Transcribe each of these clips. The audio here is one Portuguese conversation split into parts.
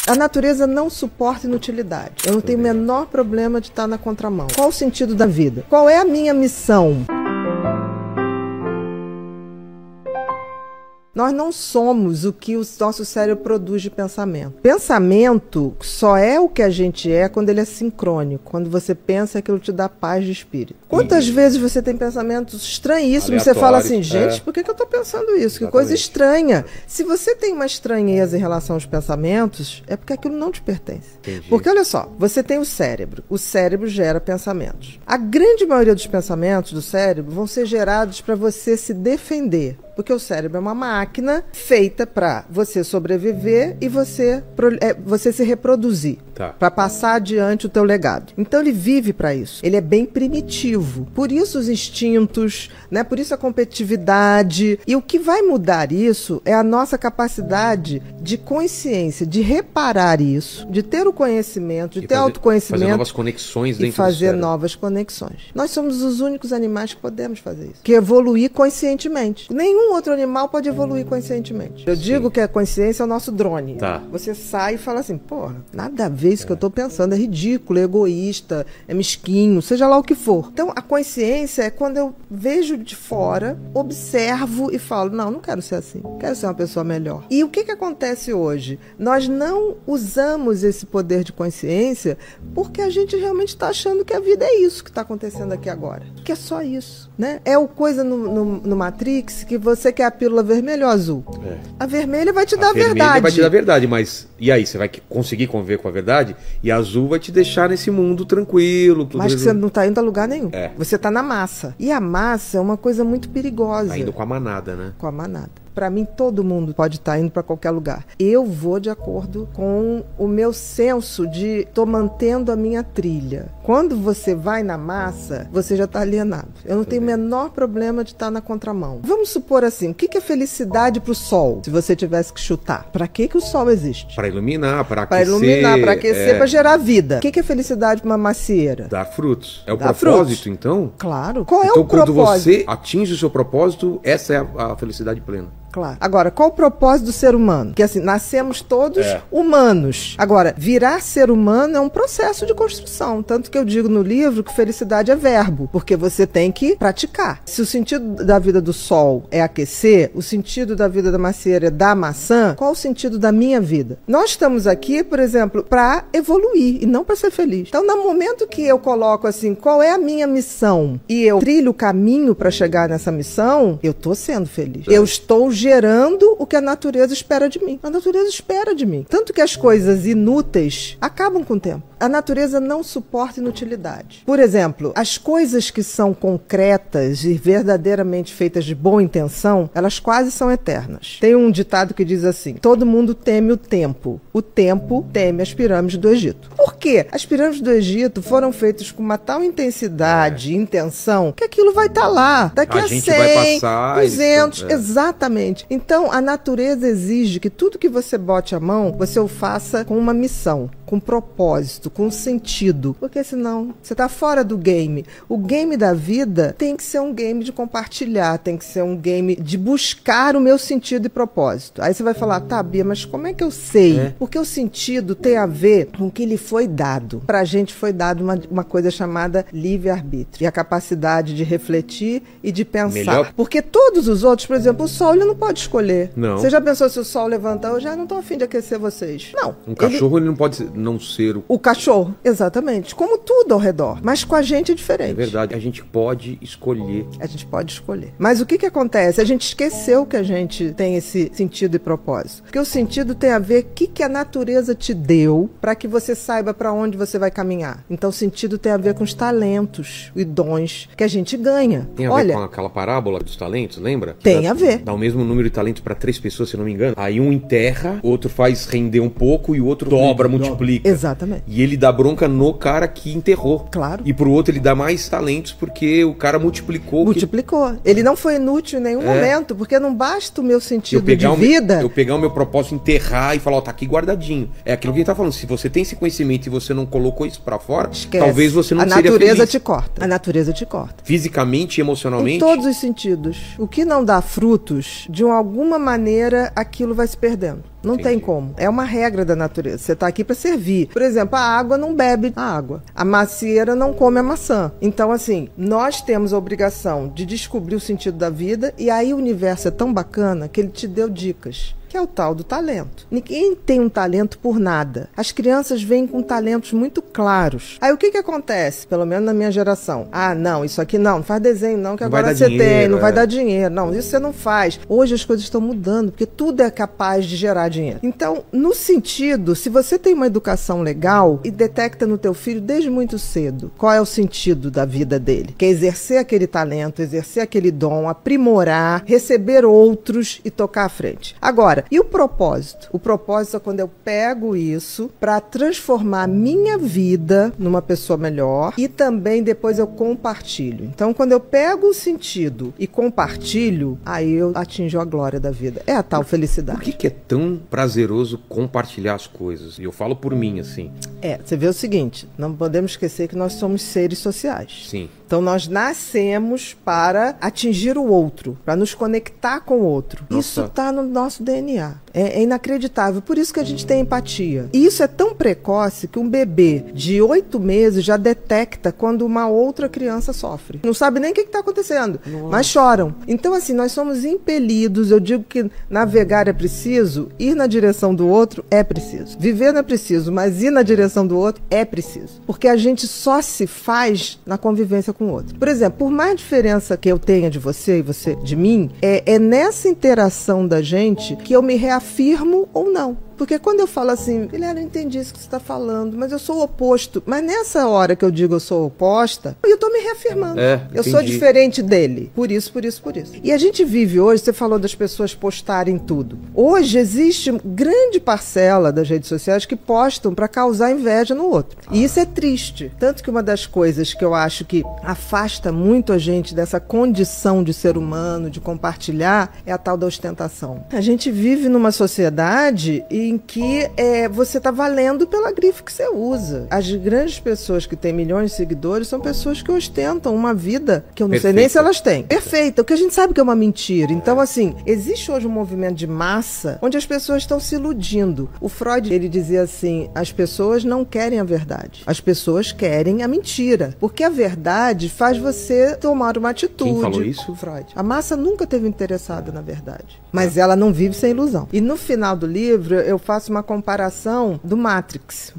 A natureza não suporta inutilidade. Eu não tenho o menor problema de estar na contramão. Qual o sentido da vida? Qual é a minha missão? Nós não somos o que o nosso cérebro produz de pensamento. Pensamento só é o que a gente é quando ele é sincrônico. Quando você pensa, aquilo te dá paz de espírito. Quantas vezes você tem pensamentos estranhíssimos? Você fala assim, gente, por que eu estou pensando isso? Exatamente. Que coisa estranha. Se você tem uma estranheza em relação aos pensamentos, é porque aquilo não te pertence. Entendi. Porque olha só, você tem o cérebro. O cérebro gera pensamentos. A grande maioria dos pensamentos do cérebro vão ser gerados para você se defender. Porque o cérebro é uma máquina feita para você sobreviver e você se reproduzir. Tá. Para passar adiante o teu legado. Então ele vive para isso. Ele é bem primitivo. Por isso os instintos, né? Por isso a competitividade. E o que vai mudar isso é a nossa capacidade de consciência, de reparar isso, de ter o conhecimento, de ter autoconhecimento. Fazer novas conexões dentro e fazer do cérebro. novas conexões. Nós somos os únicos animais que podemos fazer isso. Que evoluir conscientemente. Nenhum outro animal pode evoluir conscientemente. Eu digo que a consciência é o nosso drone. Tá. Você sai e fala assim, porra, nada a ver isso que eu estou pensando, é ridículo, é egoísta, é mesquinho, seja lá o que for. Então, a consciência é quando eu vejo de fora, observo e falo, não quero ser assim, quero ser uma pessoa melhor. E o que acontece hoje? Nós não usamos esse poder de consciência porque a gente realmente está achando que a vida é isso que está acontecendo aqui agora. Que é só isso, né? É o coisa no Matrix que você quer a pílula vermelha ou azul. É. A vermelha vai te dar a vermelha verdade. vai te dar a verdade, mas e aí? Você vai conseguir conviver com a verdade? E a azul vai te deixar nesse mundo tranquilo. Tudo Mas que você não está indo a lugar nenhum. É. Você está na massa. E a massa é uma coisa muito perigosa. Tá indo com a manada, né? Com a manada. Para mim, todo mundo pode estar indo para qualquer lugar. Eu vou de acordo com o meu senso de estou mantendo a minha trilha. Quando você vai na massa, você já está alienado. Eu não tenho o menor problema de estar na contramão. Vamos supor assim, o que é felicidade para o sol? Se você tivesse que chutar. Para que o sol existe? Para iluminar, para aquecer. Para iluminar, para aquecer, para gerar vida. O que é felicidade para uma macieira? Dar frutos. É o Dar propósito, frutos. Então? Claro. Qual é então, o propósito? quando você atinge o seu propósito, essa é a felicidade plena. Claro. Agora, qual o propósito do ser humano? Que assim, nascemos todos humanos. Agora, virar ser humano é um processo de construção. Tanto que eu digo no livro que felicidade é verbo, porque você tem que praticar. Se o sentido da vida do sol é aquecer, o sentido da vida da macieira é dar maçã, qual o sentido da minha vida? Nós estamos aqui, por exemplo, para evoluir e não para ser feliz. Então, no momento que eu coloco assim, qual é a minha missão? E eu trilho o caminho para chegar nessa missão, eu estou sendo feliz. Eu estou gerando o que a natureza espera de mim. A natureza espera de mim. Tanto que as coisas inúteis acabam com o tempo. A natureza não suporta inutilidade. Por exemplo, as coisas que são concretas e verdadeiramente feitas de boa intenção, elas quase são eternas. Tem um ditado que diz assim, todo mundo teme o tempo teme as pirâmides do Egito. Por quê? As pirâmides do Egito foram feitas com uma tal intensidade e intenção que aquilo vai estar lá. Daqui a 100, vai passar, 200, exatamente. Então, a natureza exige que tudo que você bote a mão, você o faça com uma missão, com propósito, com sentido. Porque senão, você está fora do game. O game da vida tem que ser um game de compartilhar, tem que ser um game de buscar o meu sentido e propósito. Aí você vai falar, tá, Bia, mas como é que eu sei? Porque o sentido tem a ver com o que lhe foi dado. Pra gente foi dado uma coisa chamada livre-arbítrio. E a capacidade de refletir e de pensar. Melhor. Porque todos os outros, por exemplo, o sol, ele não pode escolher. Não. Você já pensou se o sol levantar? Eu já não tô afim de aquecer vocês. Não. Um cachorro, ele não pode não ser o cachorro, exatamente. Como tudo ao redor. Mas com a gente é diferente. É verdade. A gente pode escolher. A gente pode escolher. Mas o que acontece? A gente esqueceu que a gente tem esse sentido e propósito. Porque o sentido tem a ver com o que a natureza te deu para que você saiba para onde você vai caminhar. Então o sentido tem a ver com os talentos e dons que a gente ganha. Tem a ver com aquela parábola dos talentos, lembra? Tem a ver. Dá o mesmo número de talentos para 3 pessoas, se não me engano. Aí um enterra, outro faz render um pouco e o outro dobra, multiplica. Exatamente. E ele dá bronca no cara que enterrou. Claro. E pro outro ele dá mais talentos porque o cara multiplicou. Ele não foi inútil em nenhum momento, porque não basta o meu sentido de vida. Eu pegar o meu propósito, enterrar e falar, ó, tá aqui guardadinho. É aquilo que a gente tá falando. Se você tem esse conhecimento e você não colocou isso pra fora, esquece. Talvez você não seria feliz. A natureza te corta. A natureza te corta. Fisicamente, emocionalmente. Em todos os sentidos. O que não dá frutos, de alguma maneira, aquilo vai se perdendo. Não Entendi. tem como. É uma regra da natureza. Você está aqui para servir. Por exemplo, a água não bebe a água. A macieira não come a maçã. Então, assim, nós temos a obrigação de descobrir o sentido da vida, e aí o universo é tão bacana que ele te deu dicas. Que é o tal do talento. Ninguém tem um talento por nada. As crianças vêm com talentos muito claros. Aí o que acontece? Pelo menos na minha geração. Ah, não, isso aqui não faz desenho não, que não agora você tem, não vai dar dinheiro. Não, isso você não faz. Hoje as coisas estão mudando, porque tudo é capaz de gerar dinheiro. Então, no sentido, se você tem uma educação legal e detecta no teu filho desde muito cedo qual é o sentido da vida dele, que é exercer aquele talento, exercer aquele dom, aprimorar, receber outros e tocar à frente. Agora, e o propósito? O propósito é quando eu pego isso para transformar a minha vida numa pessoa melhor e também depois eu compartilho. Então, quando eu pego o sentido e compartilho, aí eu atinjo a glória da vida. É a tal felicidade. Por que é tão prazeroso compartilhar as coisas? E eu falo por mim, assim. Você vê o seguinte, não podemos esquecer que nós somos seres sociais. Sim. Então, nós nascemos para atingir o outro, para nos conectar com o outro. Nossa. Isso está no nosso DNA. É inacreditável. Por isso que a gente tem empatia. E isso é tão precoce que um bebê de 8 meses já detecta quando uma outra criança sofre. Não sabe nem o que está acontecendo, mas choram. Então, assim, nós somos impelidos. Eu digo que navegar é preciso, ir na direção do outro é preciso. Viver não é preciso, mas ir na direção do outro é preciso. Porque a gente só se faz na convivência com o outro. Por exemplo, por mais diferença que eu tenha de você e você de mim, é nessa interação da gente que eu me reafirmo ou não. Porque quando eu falo assim, Guilherme, eu entendi isso que você está falando, mas eu sou o oposto. Mas nessa hora que eu digo eu sou oposta, eu estou me reafirmando. Eu sou diferente dele. Por isso, por isso, por isso. E a gente vive hoje, você falou das pessoas postarem tudo. Hoje existe grande parcela das redes sociais que postam para causar inveja no outro. E isso é triste. Tanto que uma das coisas que eu acho que afasta muito a gente dessa condição de ser humano, de compartilhar, é a tal da ostentação. A gente vive numa sociedade em que você está valendo pela grife que você usa. As grandes pessoas que têm milhões de seguidores são pessoas que ostentam uma vida que eu não sei nem se elas têm. Perfeita, o que a gente sabe que é uma mentira. Então, assim, existe hoje um movimento de massa onde as pessoas estão se iludindo. O Freud, ele dizia assim, as pessoas não querem a verdade. As pessoas querem a mentira. Porque a verdade faz você tomar uma atitude. Quem falou isso? Freud. A massa nunca teve interessada na verdade. Mas ela não vive sem ilusão. E no final do livro, eu faço uma comparação do Matrix,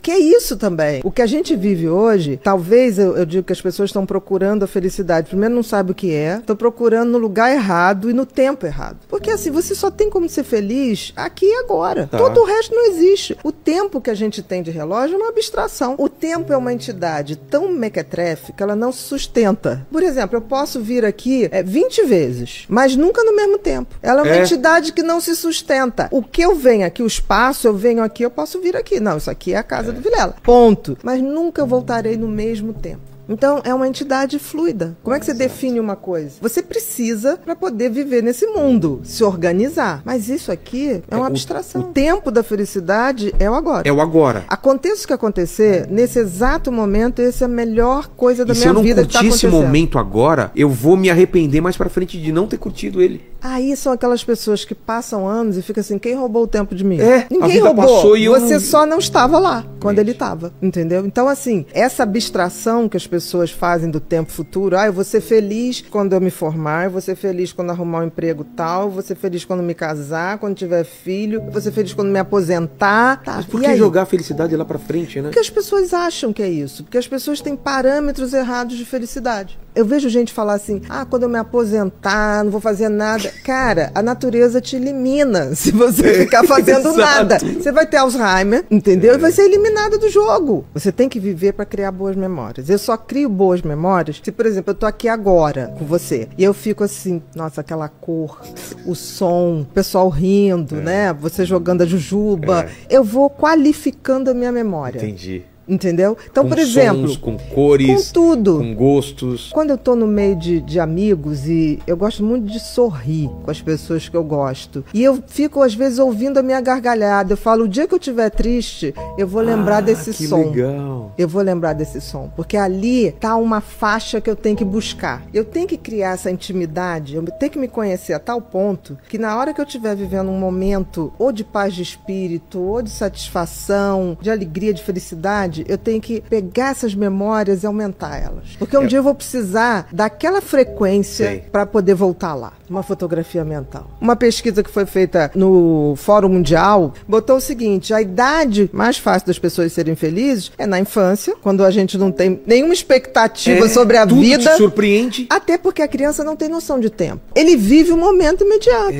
que é isso também. O que a gente vive hoje, talvez eu digo que as pessoas estão procurando a felicidade. Primeiro não sabe o que é, estão procurando no lugar errado e no tempo errado. Porque assim, você só tem como ser feliz aqui e agora. Todo o resto não existe. O tempo que a gente tem de relógio é uma abstração. O tempo é uma entidade tão mequetrefe que ela não se sustenta. Por exemplo, eu posso vir aqui 20 vezes, mas nunca no mesmo tempo. Ela é uma entidade que não se sustenta. O que eu venho aqui, o espaço, eu venho aqui, eu posso vir aqui. Não, isso aqui é a casa do Vilela. Ponto. Mas nunca eu voltarei no mesmo tempo. Então, é uma entidade fluida. Como é que você define uma coisa? Você precisa para poder viver nesse mundo, se organizar. Mas isso aqui é uma abstração. O tempo da felicidade é o agora. É o agora. Aconteça o que acontecer, nesse exato momento, essa é a melhor coisa da minha vida que está acontecendo. Se eu não curtir esse momento agora, eu vou me arrepender mais pra frente de não ter curtido ele. Aí são aquelas pessoas que passam anos e ficam assim, quem roubou o tempo de mim? Ninguém roubou. Passou e você só não estava lá quando ele estava, entendeu? Então, assim, essa abstração que as pessoas fazem do tempo futuro, eu vou ser feliz quando eu me formar, eu vou ser feliz quando arrumar um emprego tal, eu vou ser feliz quando me casar, quando tiver filho, eu vou ser feliz quando me aposentar. Mas por que jogar a felicidade lá pra frente, né? Porque as pessoas acham que é isso, porque as pessoas têm parâmetros errados de felicidade. Eu vejo gente falar assim, quando eu me aposentar, não vou fazer nada. Cara, a natureza te elimina se você ficar fazendo nada. Você vai ter Alzheimer, entendeu? E vai ser eliminada do jogo. Você tem que viver para criar boas memórias. Eu só crio boas memórias se, por exemplo, eu tô aqui agora com você e eu fico assim, nossa, aquela cor, o som, o pessoal rindo, né? Você jogando a jujuba. Eu vou qualificando a minha memória. Entendi. Entendeu? Então, com por exemplo... sons, com cores, com tudo. Com gostos. Quando eu tô no meio de amigos, e eu gosto muito de sorrir com as pessoas que eu gosto, e eu fico, às vezes, ouvindo a minha gargalhada. Eu falo, o dia que eu estiver triste, eu vou lembrar desse que som. Legal. Eu vou lembrar desse som. Porque ali tá uma faixa que eu tenho que buscar. Eu tenho que criar essa intimidade, eu tenho que me conhecer a tal ponto que na hora que eu estiver vivendo um momento ou de paz de espírito, ou de satisfação, de alegria, de felicidade, eu tenho que pegar essas memórias e aumentar elas. Porque um dia eu vou precisar daquela frequência para poder voltar lá. Uma fotografia mental. Uma pesquisa que foi feita no Fórum Mundial botou o seguinte: a idade mais fácil das pessoas serem felizes é na infância, quando a gente não tem nenhuma expectativa sobre a vida. Te surpreende. Até porque a criança não tem noção de tempo. Ele vive o momento imediato.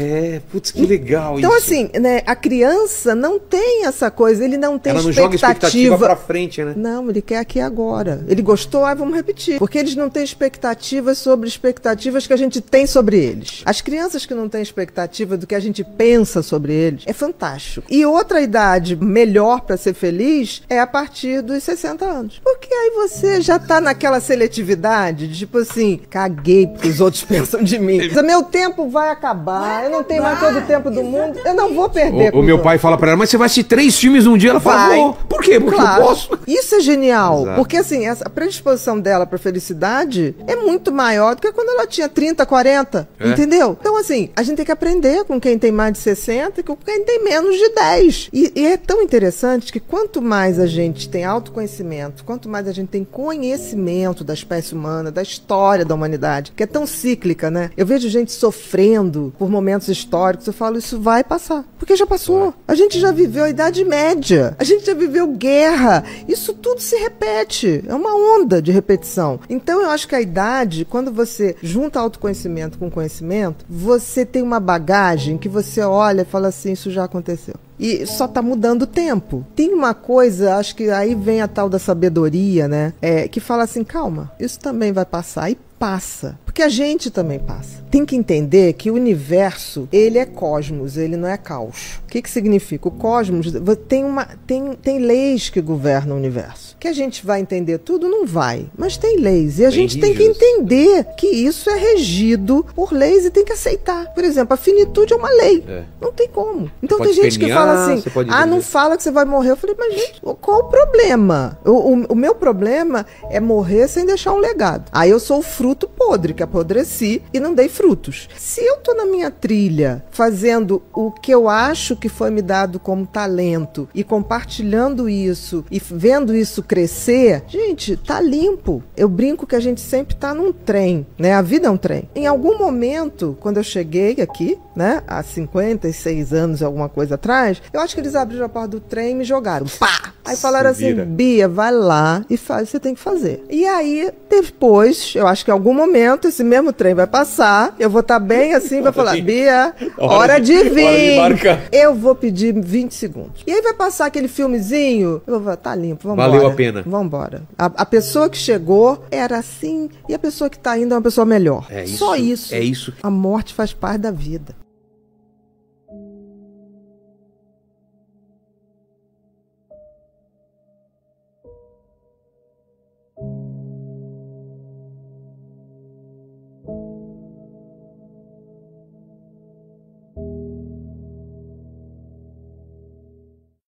Putz, que legal então, isso. Então, assim, né, a criança não tem essa coisa, ele não tem Ela expectativa. Não joga expectativa pra frente, né? Não, ele quer aqui agora. Ele gostou, vamos repetir. Porque eles não têm expectativas sobre expectativas que a gente tem sobre eles. As crianças que não têm expectativa do que a gente pensa sobre eles, é fantástico. E outra idade melhor para ser feliz é a partir dos 60 anos. Porque aí você já tá naquela seletividade, de tipo assim, caguei porque os outros pensam de mim. Meu tempo vai acabar, eu não tenho mais todo o tempo do mundo, eu não vou perder. O meu pai fala pra ela, mas você vai assistir 3 filmes num dia? Ela fala, vou. Por quê? Porque eu posso. Isso é genial. Exato. Porque assim, a predisposição dela pra felicidade é muito maior do que quando ela tinha 30, 40. Entendeu? Então assim, a gente tem que aprender com quem tem mais de 60 e com quem tem menos de 10. E é tão interessante que quanto mais a gente tem autoconhecimento, quanto mais a gente tem conhecimento da espécie humana, da história da humanidade, que é tão cíclica, né? Eu vejo gente sofrendo por momentos históricos, eu falo, isso vai passar. Porque já passou. A gente já viveu a Idade Média. A gente já viveu guerra. Isso tudo se repete. É uma onda de repetição. Então, eu acho que a idade, quando você junta autoconhecimento com conhecimento, você tem uma bagagem que você olha e fala assim, isso já aconteceu. E só tá mudando o tempo. Tem uma coisa, acho que aí vem a tal da sabedoria, né? Que fala assim, calma, isso também vai passar. E passa. Porque a gente também passa. Tem que entender que o universo, ele é cosmos, ele não é caos. O que significa? O cosmos tem leis que governam o universo. Que a gente vai entender tudo? Não vai. Mas tem leis. E a gente tem que entender que isso é regido por leis e tem que aceitar. Por exemplo, a finitude é uma lei. Não tem como. Então tem gente que fala assim, não fala que você vai morrer. Eu falei, mas gente, qual o problema? O meu problema é morrer sem deixar um legado. Aí eu sou o fruto podre, que apodreci e não dei frutos. Se eu tô na minha trilha fazendo o que eu acho que foi me dado como talento e compartilhando isso e vendo isso crescer, gente, tá limpo. Eu brinco que a gente sempre tá num trem, né? A vida é um trem. Em algum momento, quando eu cheguei aqui, né, há 56 anos, alguma coisa atrás, eu acho que eles abriram a porta do trem e me jogaram. Pá! Aí falaram assim, Bia, vai lá e faz o que você tem que fazer. E aí, depois, eu acho que em algum momento, esse mesmo trem vai passar, eu vou estar bem assim, vai falar, Bia, hora de vir. Eu vou pedir 20 segundos. E aí vai passar aquele filmezinho, eu vou falar, tá limpo, vamos embora. Valeu a pena. Vamos embora. A pessoa que chegou era assim, e a pessoa que tá indo é uma pessoa melhor. Só isso. É isso. A morte faz parte da vida.